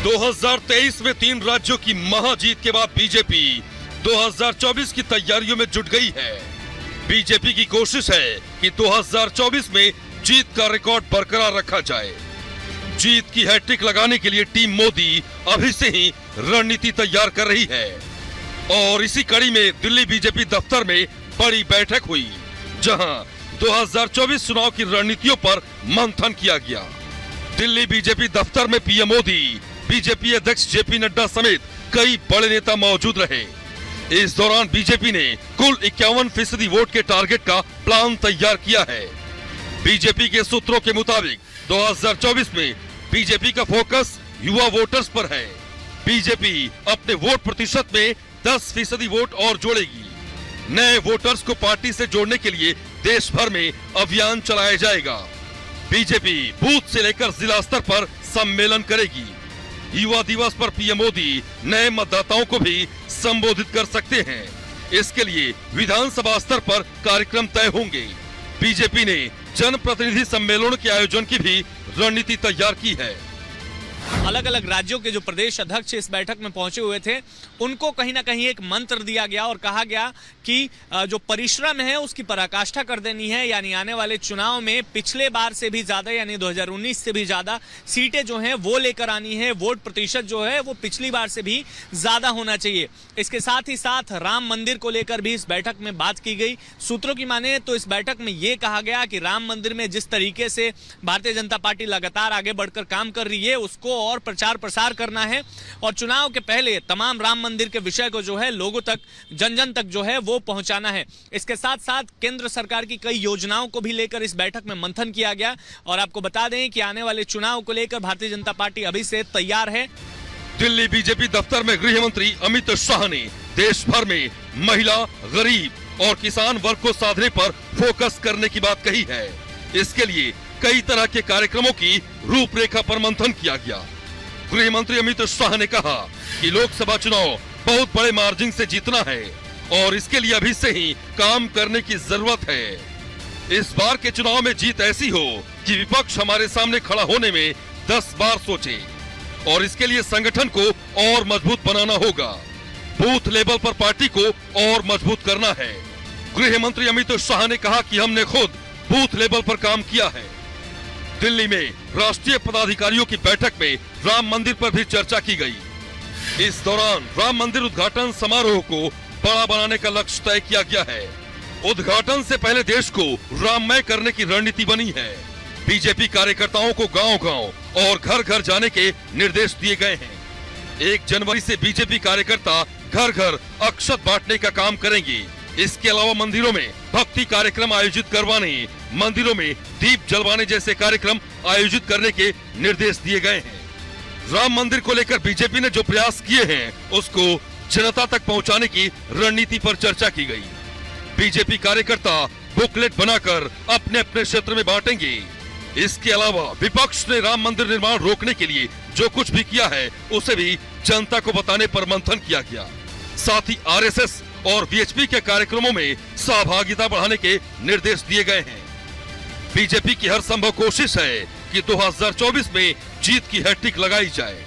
2023 में 3 राज्यों की महाजीत के बाद बीजेपी 2024 की तैयारियों में जुट गई है। बीजेपी की कोशिश है कि 2024 में जीत का रिकॉर्ड बरकरार रखा जाए। जीत की हैट्रिक लगाने के लिए टीम मोदी अभी से ही रणनीति तैयार कर रही है और इसी कड़ी में दिल्ली बीजेपी दफ्तर में बड़ी बैठक हुई, जहां 2024 चुनाव की रणनीतियों पर मंथन किया गया। दिल्ली बीजेपी दफ्तर में पीएम मोदी, बीजेपी अध्यक्ष जेपी नड्डा समेत कई बड़े नेता मौजूद रहे। इस दौरान बीजेपी ने कुल 51% वोट के टारगेट का प्लान तैयार किया है। बीजेपी के सूत्रों के मुताबिक 2024 में बीजेपी का फोकस युवा वोटर्स पर है। बीजेपी अपने वोट प्रतिशत में 10% वोट और जोड़ेगी। नए वोटर्स को पार्टी से जोड़ने के लिए देश भर में अभियान चलाया जाएगा। बीजेपी बूथ से लेकर जिला स्तर पर सम्मेलन करेगी। युवा दिवस पर पीएम मोदी नए मतदाताओं को भी संबोधित कर सकते हैं। इसके लिए विधानसभा स्तर पर कार्यक्रम तय होंगे। बीजेपी ने जनप्रतिनिधि सम्मेलनों के आयोजन की भी रणनीति तैयार की है। अलग अलग राज्यों के जो प्रदेश अध्यक्ष इस बैठक में पहुंचे हुए थे, उनको कहीं ना कहीं एक मंत्र दिया गया और कहा गया कि जो परिश्रम है उसकी पराकाष्ठा कर देनी है। यानी आने वाले चुनाव में पिछले बार से भी ज्यादा, यानी 2019 से भी ज्यादा सीटें जो हैं वो लेकर आनी है। वोट प्रतिशत जो है वो पिछली बार से भी ज्यादा होना चाहिए। इसके साथ ही साथ राम मंदिर को लेकर भी इस बैठक में बात की गई। सूत्रों की माने तो इस बैठक में ये कहा गया कि राम मंदिर में जिस तरीके से भारतीय जनता पार्टी लगातार आगे बढ़कर काम कर रही है, उसको और प्रचार प्रसार करना है और चुनाव के पहले तमाम राम मंदिर के विषय को जो है लोगों तक, जन जन तक जो है वो पहुंचाना है। इसके साथ साथ केंद्र सरकार की कई योजनाओं को भी लेकर इस बैठक में मंथन किया गया और आपको बता दें कि आने वाले चुनाव को लेकर भारतीय जनता पार्टी अभी से तैयार है। दिल्ली बीजेपी दफ्तर में गृह मंत्री अमित शाह ने देश भर में महिला, गरीब और किसान वर्ग को साधने पर फोकस करने की बात कही है। इसके लिए कई तरह के कार्यक्रमों की रूपरेखा पर मंथन किया गया। गृह मंत्री अमित शाह ने कहा कि लोकसभा चुनाव बहुत बड़े मार्जिन से जीतना है और इसके लिए अभी से ही काम करने की जरूरत है। इस बार के चुनाव में जीत ऐसी हो कि विपक्ष हमारे सामने खड़ा होने में 10 बार सोचे और इसके लिए संगठन को और मजबूत बनाना होगा। बूथ लेवल पर पार्टी को और मजबूत करना है। गृह मंत्री अमित शाह ने कहा कि हमने खुद बूथ लेवल पर काम किया है। दिल्ली में राष्ट्रीय पदाधिकारियों की बैठक में राम मंदिर पर भी चर्चा की गई। इस दौरान राम मंदिर उद्घाटन समारोह को बड़ा बनाने का लक्ष्य तय किया गया है। उद्घाटन से पहले देश को राममय करने की रणनीति बनी है। बीजेपी कार्यकर्ताओं को गांव-गांव और घर-घर जाने के निर्देश दिए गए हैं। 1 जनवरी से बीजेपी कार्यकर्ता घर-घर अक्षत बांटने का काम करेंगे। इसके अलावा मंदिरों में भक्ति कार्यक्रम आयोजित करवाने, मंदिरों में दीप जलवाने जैसे कार्यक्रम आयोजित करने के निर्देश दिए गए हैं। राम मंदिर को लेकर बीजेपी ने जो प्रयास किए हैं, उसको जनता तक पहुंचाने की रणनीति पर चर्चा की गई। बीजेपी कार्यकर्ता बुकलेट बनाकर अपने अपने क्षेत्र में बांटेंगे। इसके अलावा विपक्ष ने राम मंदिर निर्माण रोकने के लिए जो कुछ भी किया है, उसे भी जनता को बताने पर मंथन किया गया। साथ ही आरएसएस और वीएचपी के कार्यक्रमों में सहभागिता बढ़ाने के निर्देश दिए गए हैं। बीजेपी की हर संभव कोशिश है कि 2024 में जीत की हैट्रिक लगाई जाए।